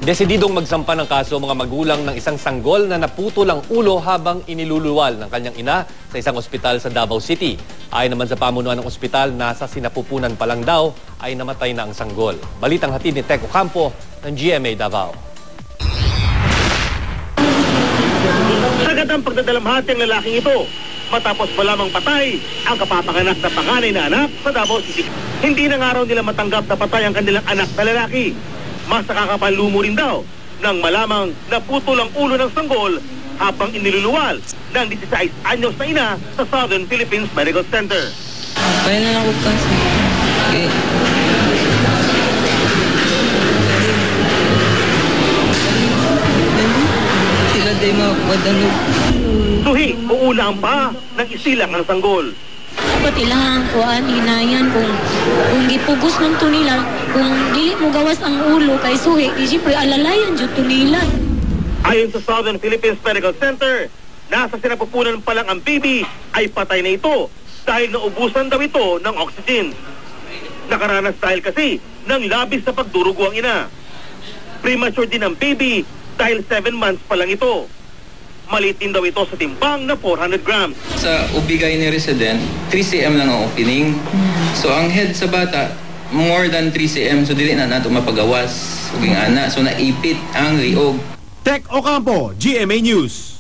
Desididong magsampa ng kaso mga magulang ng isang sanggol na naputol ang ulo habang iniluluwal ng kanyang ina sa isang ospital sa Davao City. Ayon naman sa pamunuan ng ospital, nasa sinapupunan pa lang daw ay namatay na ang sanggol. Balitang hatid ni Tec Ocampo ng GMA Davao. Agad ang pagdadalamhati ang lalaking ito matapos pa lamang patay ang kapapanganak na panganay na anak sa Davao City. Hindi na nga raw nila matanggap na patay ang kanilang anak na lalaki. Mas nakakapanlumo rin daw nang malamang naputol ang ulo ng sanggol habang iniluluwal ng 16 anyos na ina sa Southern Philippines Medical Center. Kaya na ako kasi. Okay. Sila day makapadanog. Suhi, uulaan pa ng isilang ang sanggol. Pati lang kuan hinayan kung gipugos man to nila, kung dili mo gawas ang ulo kay suhi, siyempre alalayan jud to nila. Ayon sa Southern Philippines Medical Center, nasa sinapupunan pa lang ang baby ay patay na ito dahil naubusan daw ito ng oxygen. Nakaranas dahil kasi ng labis na pagdurugo ang ina. Premature din ang baby dahil 7 months pa lang ito. Malitin daw ito sa timbang na 400 grams. Sa ubigay ni resident, 3 cm lang ang opening. So ang head sa bata, more than 3 cm. So dili na nato mapagawas. Uging ana. So naipit ang liog. Tec Ocampo, GMA News.